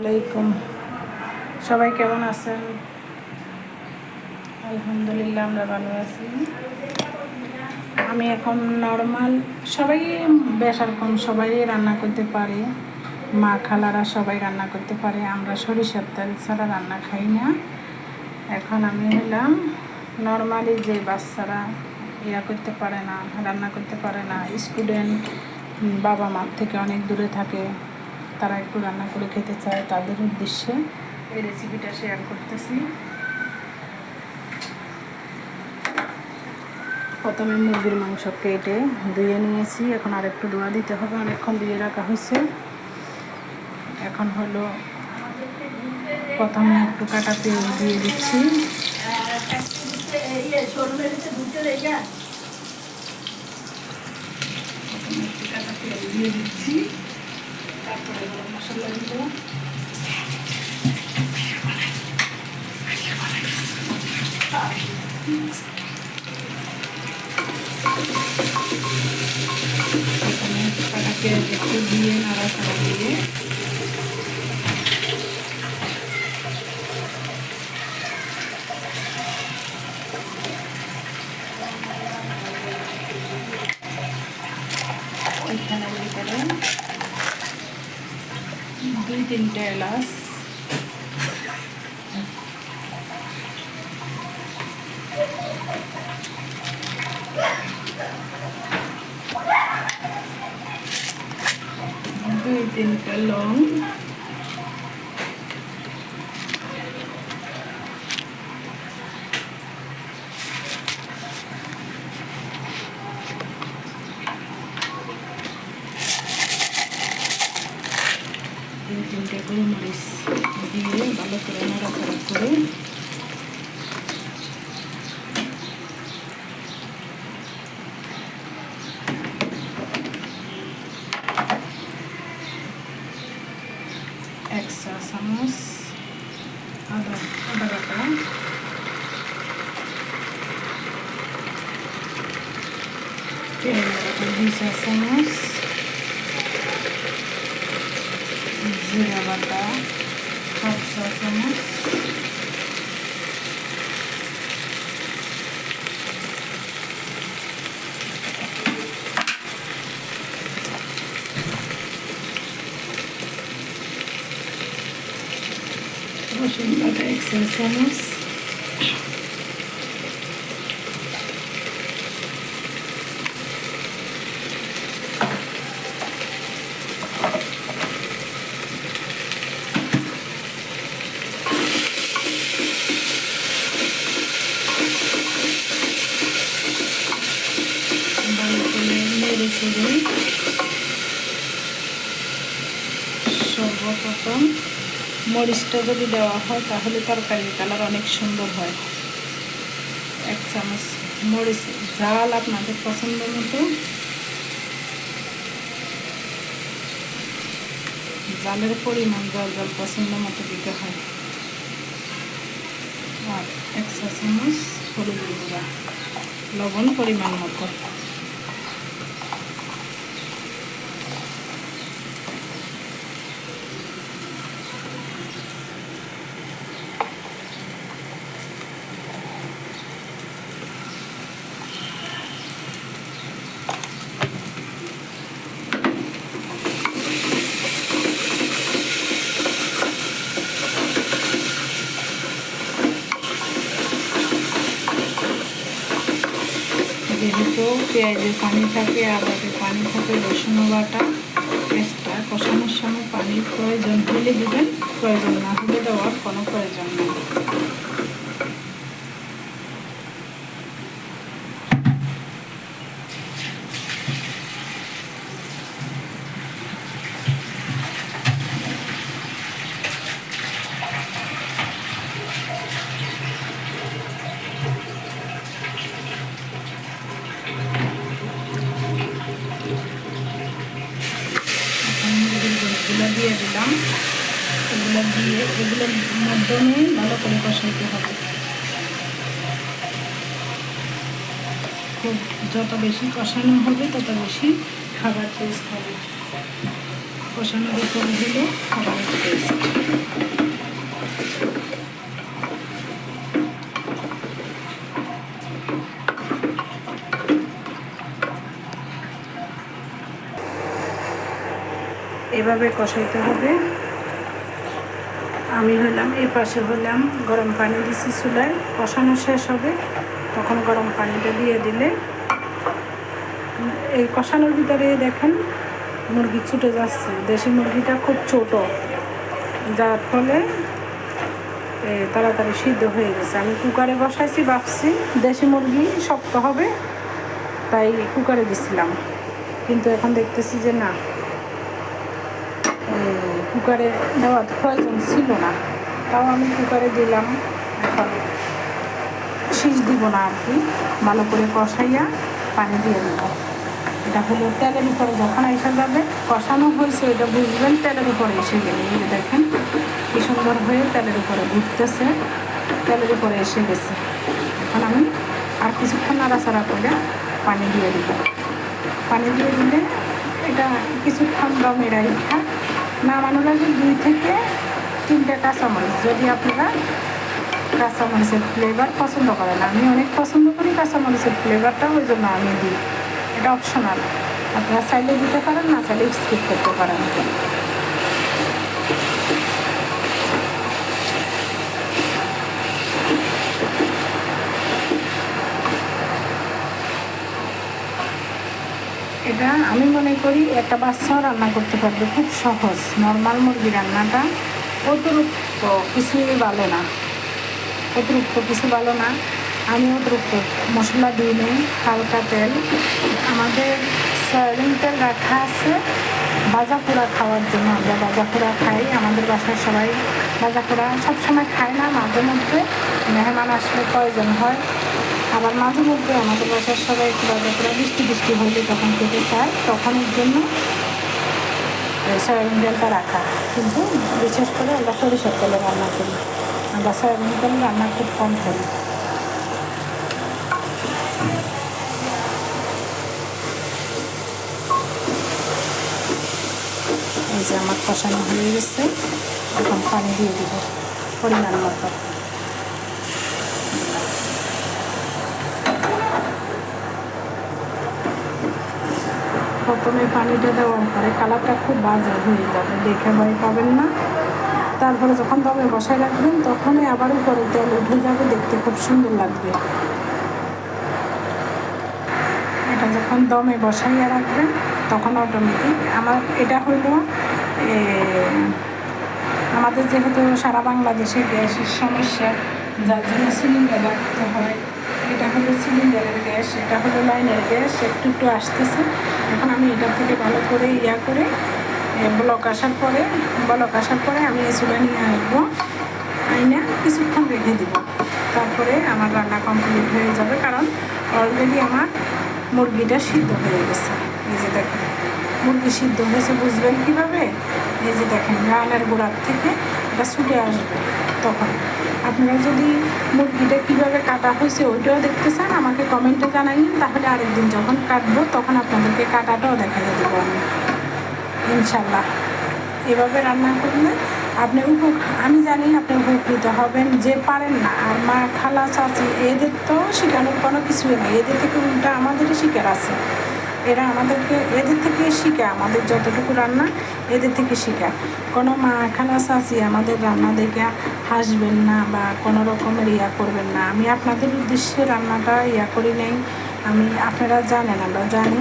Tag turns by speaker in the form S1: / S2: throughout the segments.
S1: আলাইকুম, সবাই কেমন আছেন? আলহামদুলিল্লাহ আমরা ভালো আছি। আমি এখন নর্মাল, সবাই বেশার কম সবাই রান্না করতে পারে, মা খালারা সবাই রান্না করতে পারে। আমরা সরিষার তেল ছাড়া রান্না খাই না। এখন আমি হলাম নর্মালি যে বাচ্চারা করতে পারে না, রান্না করতে পারে না, স্টুডেন্ট, বাবা মার থেকে অনেক দূরে থাকে, তারা একটু রান্না করে খেতে চায়, তাদের উদ্দেশ্যে এই রেসিপিটা শেয়ার করতেছি। প্রথমে মুরগির মাংস কেটে ধুয়ে নিয়েছি, এখন আর একটু ধোয়া দিতে হবে, অনেকক্ষণ ধুয়ে রাখা হয়েছে। এখন হলো প্রথমে একটু কাটা পেঁয়াজ দিয়ে দিচ্ছি, তারপরে গরম মশলা দিব, কাটা পেঁয়াজ একটু দিয়ে নাড়াচাড়া দিয়ে এখানে ভিতরে 2-3টে এলাচ, দুই তিনটা লং, তিনটে গোলমরিচ দিয়ে ভালো করে নাড়াচাড়া করে এক চা চামচ আদা বাটা, পেঁয়াজ বাটা 2 চা চামচ, জিরা বাটা 1 চা চামচ, রসুন বাটা 1 চা চামচ, ভালো করে নেড়ে চেড়ে সর্বপ্রথম মরিচটা যদি দেওয়া হয় তাহলে তরকারির কালার অনেক সুন্দর হয়। 1 চামচ মরিচ, ঝাল আপনাদের পছন্দ মতো, ঝালের পরিমাণ জল পছন্দ মতো দিতে হয়। আর 1 চা চামচ হলুদ গুঁড়া, লবণ পরিমাণ মতো। যেহেতু পেঁয়াজের পানি থাকে, আদাতে পানি থাকে, রসুন বাটা পেস্টটা কষানোর সময় পানির প্রয়োজন হলে দেবেন, প্রয়োজন না হলে দেওয়ার কোনো প্রয়োজন নেই। এগুলো দিয়ে দিলাম, এগুলো দিয়ে এগুলোর মাধ্যমে ভালো করে কষাইতে হবে। খুব যত বেশি কষানো হবে তত বেশি খাবার টেস্ট হবে। কষানোর উপরে হলো খাবারের টেস্ট। এভাবে কষাইতে হবে। আমি হলাম এই পাশে হলাম গরম পানি দিছি চুলায়, কষানো শেষ হবে তখন গরম পানিটা দিয়ে দিলে এই কষানোর ভিতরে দেখেন মুরগি ছুটে যাচ্ছে। দেশি মুরগিটা খুব ছোট, যার ফলে তাড়াতাড়ি সিদ্ধ হয়ে গেছে। আমি কুকারে বসাইছি, ভাবছি দেশি মুরগি শক্ত হবে তাই কুকারে দিছিলাম, কিন্তু এখন দেখতেছি যে না, কুকারে দেওয়ার প্রয়োজন ছিল না, তাও আমি কুকারে দিলাম। এখন শীষ দিব না আর কি, ভালো করে কষাইয়া পানি দিয়ে দেবো। এটা হলো তেলের উপরে যখন এসে যাবে, কষানো হয়েছে এটা বুঝবেন তেলের উপরে এসে গেলে। এই দেখেন কি সুন্দর হয়ে তেলের উপরে ঘুরতেছে, তেলের উপরে এসে গেছে। এখন আমি আর কিছুক্ষণ নাড়াচাড়া করে পানি দিয়ে দিব। পানি দিয়ে দিলে এটা কিছুক্ষণ দমে রাখা, নামানোর আগে 2 থেকে 3টে কাঁচামরিচ, যদি আপনারা কাঁচামরিচের ফ্লেভার পছন্দ করেন। আমি অনেক পছন্দ করি কাঁচামরিচের ফ্লেভারটা, ওই জন্য আমি দিই। এটা অপশনাল, আপনারা চাইলে দিতে পারেন, না চাইলে স্কিপ করতে পারেন। এটা আমি মনে করি একটা বাচ্চাও রান্না করতে পারবে, খুব সহজ। নর্মাল মুরগি রান্নাটা অতিরিক্ত কিছুই ভালো না, অতিরিক্ত কিছু ভালো না। আমি অতিরিক্ত মশলা দিই নেই, হালকা তেল। আমাদের সয়াবিন তেল রাখা আছে ভাজা পোড়া খাওয়ার জন্য, আমরা ভাজা পোড়া খাই। আমাদের বাসায় সবাই ভাজা পোড়া সবসময় খায় না, মাঝে মধ্যে মেহমান আসলে প্রয়োজন হয়। আবার মাঝে মধ্যে আমাদের বাসার সবাই একটু ভাজা পোড়া বৃষ্টি বৃষ্টি হলে তখন খেতে চায়, তখন এর জন্য সয়াবিন তেলটা রাখা। কিন্তু বিশেষ করে আমরা সরিষার তেলে রান্না করি, আমরা সয়াবিন তেল রান্না খুব কম করি। এই যে আমার কষানো হয়ে গেছে, এখন পানি দিয়ে দিব পরিমাণ মতো। প্রথমে পানিটা দেওয়ার পরে কালারটা খুব বাজে হয়ে যাবে, দেখে ভয় পাবেন না। তারপরে যখন দমে বসায় রাখবেন তখনই আবার উপরে তেল উঠে যাবে, দেখতে খুব সুন্দর লাগবে। এটা যখন দমে বসাইয়া রাখবেন তখন অটোমেটিক এটা হলো আমাদের যেহেতু সারা বাংলাদেশে গ্যাসের সমস্যা, যার জন্য সিলিন্ডার রাখতে হয়। এটা হলো সিলিন্ডারের গ্যাস, এটা হলো লাইনের গ্যাস, একটু একটু আসতেছে। এখন আমি এটা থেকে ভালো করে করে ব্লক আসার পরে আমি এই চুলা নিয়ে আসবো, আইনা কিছুক্ষণ রেখে দিব। তারপরে আমার রান্না কমপ্লিট হয়ে যাবে, কারণ অলরেডি আমার মুরগিটা সিদ্ধ হয়ে গেছে। এই যে দেখেন মুরগি সিদ্ধ হয়েছে, বুঝবেন কীভাবে? এই যে দেখেন রান্নার গোড়ার থেকে এটা ছুটে আসবে। তখন আপনারা যদি মুরগিটা কীভাবে কাটা হয়েছে ওইটাও দেখতে চান, আমাকে কমেন্টে জানাইন, তাহলে আরেকদিন যখন কাটবো তখন আপনাদেরকে কাটাটাও দেখা দেবো আমি, ইনশাল্লাহ। এভাবে রান্না করলে আপনি আমি জানি আপনি উপকৃত হবেন। যে পারেন না, আর মা খালা চাচি এদের তো শেখানোর কোনো কিছুই নেই, এদের থেকে উল্টা আমাদেরই শিকার আছে। এরা আমাদেরকে এদের থেকে শিখে, আমাদের যতটুকু রান্না এদের থেকে শিখা। কোনো মা খালা চাচি আমাদের রান্না দেখে হাসবেন না বা কোনো রকমের করবেন না। আমি আপনাদের উদ্দেশ্যে রান্নাটা করি নাই। আপনারা জানেন, আমরা জানি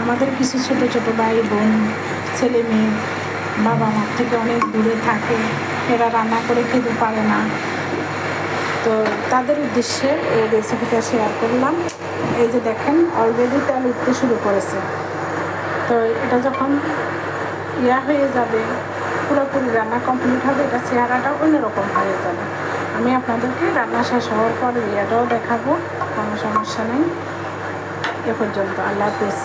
S1: আমাদের কিছু ছোট ছোট ভাই বোন ছেলে মেয়ে বাবা মার থেকে অনেক দূরে থাকে, এরা রান্না করে খেতে পারে না। তো তাদের উদ্দেশ্যে এই রেসিপিটা শেয়ার করলাম। এই যে দেখেন অলরেডি তেল উঠতে শুরু করেছে। তো এটা যখন হয়ে যাবে, পুরোপুরি রান্না কমপ্লিট হবে, এটা চেহারাটাও অন্যরকম হয়ে যাবে। আমি আপনাদেরকে রান্না শেষ হওয়ার পর দেখাবো, কোনো সমস্যা নেই। এ পর্যন্ত, আল্লাহ হাফেজ।